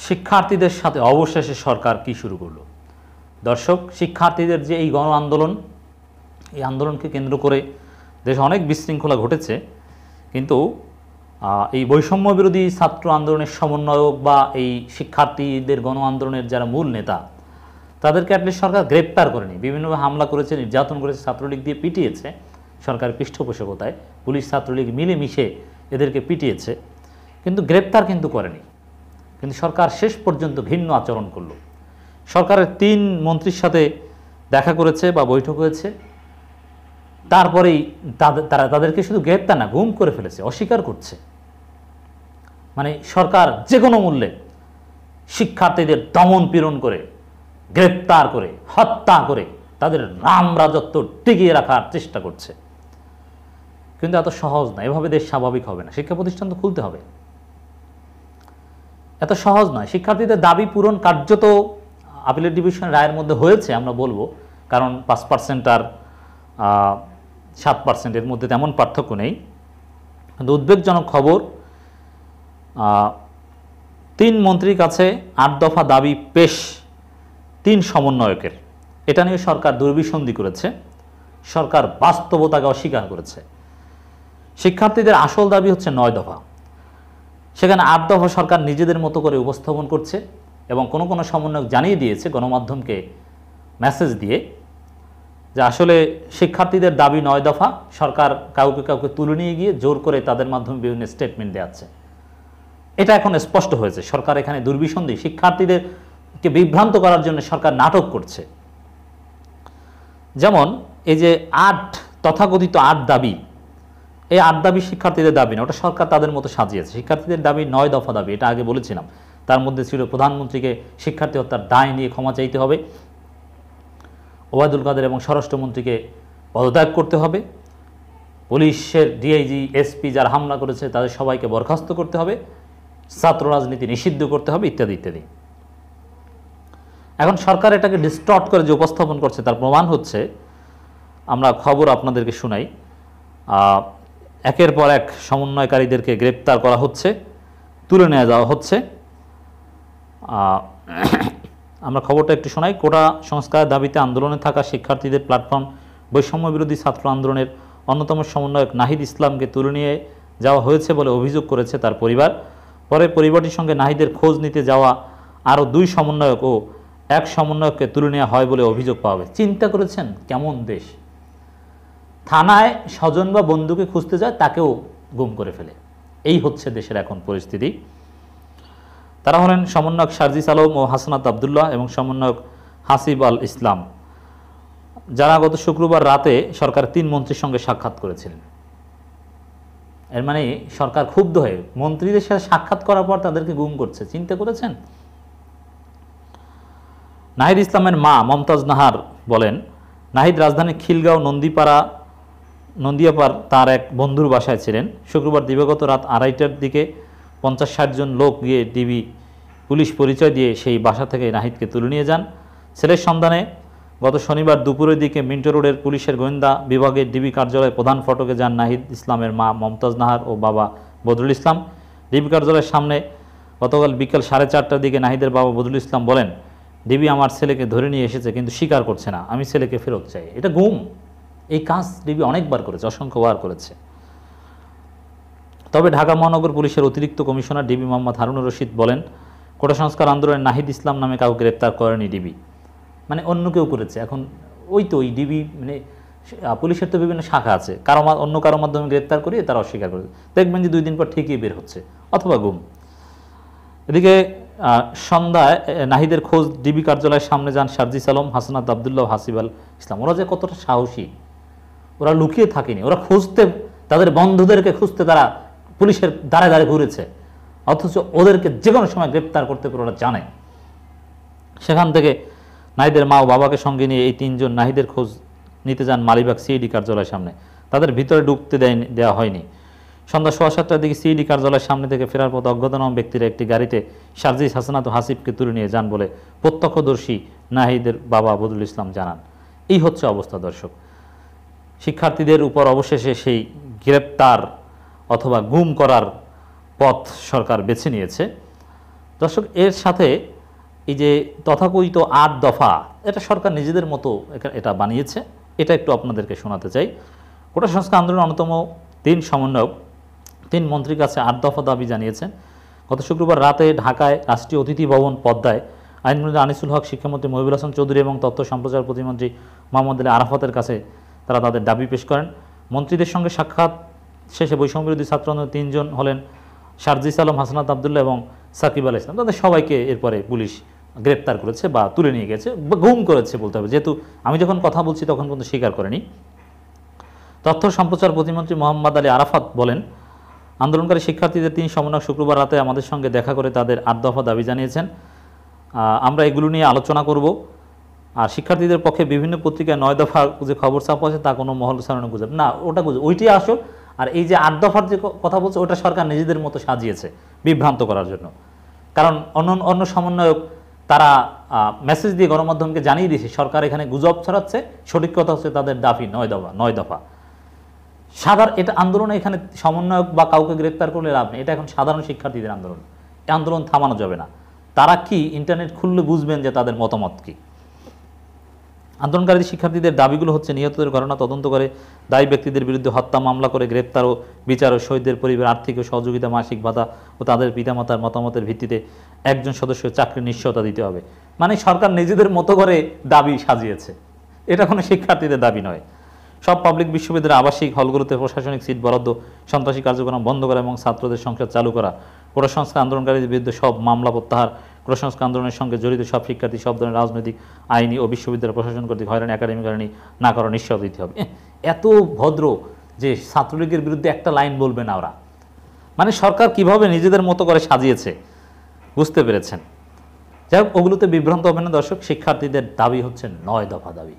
শিক্ষার্থীদের সাথে অবশেষে সরকার কি শুরু করলো? দর্শক, শিক্ষার্থীদের যে এই গণ আন্দোলন, এই আন্দোলনকে কেন্দ্র করে দেশে অনেক বিশৃঙ্খলা ঘটেছে, কিন্তু এই বৈষম্য বিরোধী ছাত্র আন্দোলনের সমন্বয়ক বা এই শিক্ষার্থীদের গণ আন্দোলনের যারা মূল নেতা, তাদেরকে অ্যাটলিস্ট সরকার গ্রেপ্তার করেনি। বিভিন্নভাবে হামলা করেছে, নির্যাতন করেছে, ছাত্রলীগ দিয়ে পিটিয়েছে সরকারের পৃষ্ঠপোষকতায়, পুলিশ ছাত্রলীগ মিলেমিশে এদেরকে পিটিয়েছে, কিন্তু গ্রেপ্তার কিন্তু করেনি। কিন্তু সরকার শেষ পর্যন্ত ঘৃণ্য আচরণ করল। সরকারের 3 মন্ত্রীর সাথে দেখা করেছে বা বৈঠক হয়েছে, তারপরেই তাদেরকে শুধু গ্রেপ্তার না, গুম করে ফেলেছে, অস্বীকার করছে। মানে সরকার যে কোনো মূল্যে শিক্ষার্থীদের দমন পীড়ন করে, গ্রেপ্তার করে, হত্যা করে তাদের রাম রাজত্ব টিকিয়ে রাখার চেষ্টা করছে। কিন্তু এত সহজ না, এভাবে দেশ স্বাভাবিক হবে না। শিক্ষা প্রতিষ্ঠান তো খুলতে হবে, এত সহজ নয়। শিক্ষার্থীদের দাবি পূরণ কার্যত আপিলের ডিভিশন রায়ের মধ্যে হয়েছে আমরা বলবো, কারণ 5% আর 7% এর মধ্যে তেমন পার্থক্য নেই। কিন্তু উদ্বেগজনক খবর, 3 মন্ত্রীর কাছে 8 দফা দাবি পেশ 3 সমন্বয়কের। এটা নিয়ে সরকার দুর্বিসন্ধি করেছে, সরকার বাস্তবতাকে অস্বীকার করেছে। শিক্ষার্থীদের আসল দাবি হচ্ছে 9 দফা, সেখানে 8 দফা সরকার নিজেদের মতো করে উপস্থাপন করছে এবং কোনো কোনো সমন্বয়ক জানিয়ে দিয়েছে গণমাধ্যমকে মেসেজ দিয়ে যে আসলে শিক্ষার্থীদের দাবি 9 দফা, সরকার কাউকে কাউকে তুলে নিয়ে গিয়ে জোর করে তাদের মাধ্যমে বিভিন্ন স্টেটমেন্ট দেওয়াচ্ছে। এটা এখন স্পষ্ট হয়েছে, সরকার এখানে দুর্বিসন্ধি, শিক্ষার্থীদেরকে বিভ্রান্ত করার জন্য সরকার নাটক করছে। যেমন এই যে 8 তথাকথিত 8 দাবি, এই 8 দাবি শিক্ষার্থীদের দাবি না, ওটা সরকার তাদের মতো সাজিয়েছে। শিক্ষার্থীদের দাবি 9 দফা দাবি, এটা আগে বলেছিলাম। তার মধ্যে ছিল প্রধানমন্ত্রীকে শিক্ষার্থী হত্যার দায় নিয়ে ক্ষমা চাইতে হবে, ওবায়দুল কাদের এবং স্বরাষ্ট্রমন্ত্রীকে পদত্যাগ করতে হবে, পুলিশের ডিআইজি এসপি যারা হামলা করেছে তাদের সবাইকে বরখাস্ত করতে হবে, ছাত্র রাজনীতি নিষিদ্ধ করতে হবে, ইত্যাদি ইত্যাদি। এখন সরকার এটাকে ডিস্টর্ট করে যে উপস্থাপন করছে তার প্রমাণ হচ্ছে, আমরা খবর আপনাদেরকে শোনাই, একের পর এক সমন্বয়কারীদেরকে গ্রেপ্তার করা হচ্ছে, তুলে নিয়ে যাওয়া হচ্ছে। আমরা খবরটা একটু শোনাই। কোটা সংস্কারের দাবিতে আন্দোলনে থাকা শিক্ষার্থীদের প্ল্যাটফর্ম বৈষম্য বিরোধী ছাত্র আন্দোলনের অন্যতম সমন্বয়ক নাহিদ ইসলামকে তুলে নিয়ে যাওয়া হয়েছে বলে অভিযোগ করেছে তার পরিবার। পরে পরিবারটির সঙ্গে নাহিদের খোঁজ নিতে যাওয়া আরও 2 সমন্বয়ক ও 1 সমন্বয়ককে তুলে নেওয়া হয় বলে অভিযোগ পাওয়া যায়। চিন্তা করেছেন কেমন দেশ? থানায় স্বজন বা বন্ধুকে খুঁজতে যায়, তাকেও গুম করে ফেলে। এই হচ্ছে দেশের এখন পরিস্থিতি। তারা হলেন সমন্বয়ক সার্জিস আলম ও হাসনাত আবদুল্লাহ এবং সমন্বয়ক হাসিব আল ইসলাম, যারা গত শুক্রবার রাতে সরকার 3 মন্ত্রীর সঙ্গে সাক্ষাৎ করেছিলেন। এর মানে সরকার ক্ষুব্ধ হয়ে মন্ত্রীদের সাথে সাক্ষাৎ করার পর তাদেরকে গুম করছে। চিন্তা করেছেন? নাহিদ ইসলামের মা মমতাজ নাহার বলেন, নাহিদ রাজধানীর খিলগাঁও নন্দিয়াপাড় তার এক বন্ধুর বাসায় ছিলেন। শুক্রবার দিবাগত রাত 2:30টার দিকে 50-60 জন লোক গিয়ে ডিবি পুলিশ পরিচয় দিয়ে সেই বাসা থেকে নাহিদকে তুলে নিয়ে যান। ছেলের সন্ধানে গত শনিবার দুপুরের দিকে মিন্টো রোডের পুলিশের গোয়েন্দা বিভাগের ডিবি কার্যালয়ে প্রধান ফটকে যান নাহিদ ইসলামের মা মমতাজ নাহার ও বাবা বদরুল ইসলাম। ডিবি কার্যালয়ের সামনে গতকাল বিকেল 4:30টার দিকে নাহিদের বাবা বদরুল ইসলাম বলেন, ডিবি আমার ছেলেকে ধরে নিয়ে এসেছে কিন্তু স্বীকার করছে না, আমি ছেলেকে ফেরত চাই। এটা গুম। এই কাজ ডিবি অনেকবার করেছে, অসংখ্যবার করেছে। তবে ঢাকা মহানগর পুলিশের অতিরিক্ত কমিশনার ডিবি মোহাম্মদ হারুনুর রশিদ বলেন, কোটা সংস্কার আন্দোলনে নাহিদ ইসলাম নামে কাউকে গ্রেপ্তার করেনি ডিবি, মানে অন্য কেউ করেছে। এখন ওই ডিবি মানে পুলিশের তো বিভিন্ন শাখা আছে, অন্য কারো মাধ্যমে গ্রেপ্তার করিয়ে তারা অস্বীকার করেছে। দেখবেন যে 2 দিন পর ঠিকই বের হচ্ছে, অথবা গুম। এদিকে সন্ধ্যায় নাহিদের খোঁজ ডিবি কার্যালয়ের সামনে যান সার্জিস আলম, হাসনাত আবদুল্লাহ, হাসিব আল ইসলাম। ওরা যে কতটা সাহসী, ওরা লুকিয়ে থাকেনি, ওরা খুঁজতে, তাদের বন্ধুদেরকে খুঁজতে তারা পুলিশের দ্বারে দ্বারে ঘুরেছে, অথচ ওদেরকে যে কোনো সময় গ্রেপ্তার করতে পারে ওরা জানে। সেখান থেকে নাহিদের মা ও বাবাকে সঙ্গে নিয়ে এই 3 জন নাহিদের খোঁজ নিতে যান মালিবাগ সিআইডি কার্যালয়ের সামনে। তাদের ভিতরে ঢুকতে দেওয়া হয়নি। সন্ধ্যা 7:15টার দিকে সিআইডি কার্যালয়ের সামনে থেকে ফেরার পথে অজ্ঞাতনামা ব্যক্তিরা একটি গাড়িতে সার্জিস, হাসনাত ও হাসিবকে তুলে নিয়ে যান বলে প্রত্যক্ষদর্শী নাহিদের বাবা বদরুল ইসলাম জানান। এই হচ্ছে অবস্থা দর্শক। শিক্ষার্থীদের উপর অবশেষে সেই গ্রেপ্তার অথবা গুম করার পথ সরকার বেছে নিয়েছে। দর্শক, এর সাথে এই যে তথাকথিত ৮ দফা, এটা সরকার নিজেদের মতো এটা বানিয়েছে। এটা একটু আপনাদেরকে শোনাতে চাই। কোটা সংস্কার আন্দোলনের অন্যতম ৩ সমন্বয়ক ৩ মন্ত্রীর কাছে ৮ দফা দাবি জানিয়েছেন। গত শুক্রবার রাতে ঢাকায় রাষ্ট্রীয় অতিথি ভবন পদ্মায় আইনমন্ত্রী আনিসুল হক, শিক্ষামন্ত্রী মহিবুল হাসান চৌধুরী এবং তথ্য সম্প্রচার প্রতিমন্ত্রী মোহাম্মদ আলী আরাফাতের কাছে তারা তাদের দাবি পেশ করেন। মন্ত্রীদের সঙ্গে সাক্ষাৎ শেষে বৈষম্যবিরোধী ছাত্র আন্দোলনের ৩ জন হলেন শারজিস আলম, হাসনাত আবদুল্লাহ এবং সাকিব আল ইসলাম। তাদের সবাইকে এরপরে পুলিশ গ্রেপ্তার করেছে বা তুলে নিয়ে গেছে বা গুম করেছে বলতে হবে, যেহেতু আমি যখন কথা বলছি তখন কিন্তু স্বীকার করেনি। তথ্য সম্প্রচার প্রতিমন্ত্রী মোহাম্মদ আলী আরাফাত বলেন, আন্দোলনকারী শিক্ষার্থীদের ৩ সমন্বয়ক শুক্রবার রাতে আমাদের সঙ্গে দেখা করে তাদের ৮ দফা দাবি জানিয়েছেন। আমরা এগুলো নিয়ে আলোচনা করব। আর শিক্ষার্থীদের পক্ষে বিভিন্ন পত্রিকায় ৯ দফা যে খবর ছাপা আছে তা কোনো মহল ছাড়ানো গুজব না, ওটা গুজব, ওইটি আসল। আর এই যে ৮ দফার যে কথা বলছে ওটা সরকার নিজেদের মতো সাজিয়েছে বিভ্রান্ত করার জন্য। কারণ অন্য সমন্বয়ক তারা মেসেজ দিয়ে গণমাধ্যমকে জানিয়ে দিয়েছে সরকার এখানে গুজব ছড়াচ্ছে, সঠিক কথা হচ্ছে তাদের দাবি ৯ দফা। এটা আন্দোলনে এখানে সমন্বয়ক বা কাউকে গ্রেপ্তার করলে লাভ নেই, এটা এখন সাধারণ শিক্ষার্থীদের আন্দোলন। এই আন্দোলন থামানো যাবে না। তারা কি ইন্টারনেট খুললে বুঝবেন যে তাদের মতামত কি। আন্দোলনকারী শিক্ষার্থীদের দাবিগুলো হচ্ছে নিহতদের ঘটনা তদন্ত করে দায়ী ব্যক্তিদের বিরুদ্ধে হত্যা মামলা করে গ্রেপ্তার ও বিচার ও শহীদদের পরিবার আর্থিক ও সহযোগিতা, মাসিক ভাতা ও তাদের পিতামাতার মতামতের ভিত্তিতে একজন সদস্য চাকরির নিশ্চয়তা দিতে হবে। মানে সরকার নিজেদের মতো করে দাবি সাজিয়েছে, এটা কোনো শিক্ষার্থীদের দাবি নয়। সব পাবলিক বিশ্ববিদ্যালয়ের আবাসিক হলগুলোতে প্রশাসনিক সিট বরাদ্দ, সন্ত্রাসী কার্যক্রম বন্ধ করা এবং ছাত্রদের সংসদ চালু করা, কোটা সংস্কার আন্দোলনকারীদের বিরুদ্ধে সব মামলা প্রত্যাহার, কোটা সংস্কার আন্দোলনের সঙ্গে জড়িত সব শিক্ষার্থী সব ধরনের রাজনৈতিক, আইনি ও বিশ্ববিদ্যালয় প্রশাসন কর্তৃক হয়রানি, একাডেমিক হয়রানি না করার নিশ্চয়তা দিতে হবে। এত ভদ্র যে ছাত্রলীগের বিরুদ্ধে একটা লাইন বলবে না ওরা। মানে সরকার কিভাবে নিজেদের মতো করে সাজিয়েছে বুঝতে পেরেছেন। যাই হোক, ওগুলোতে বিভ্রান্ত হবে না দর্শক। শিক্ষার্থীদের দাবি হচ্ছে ৯ দফা দাবি।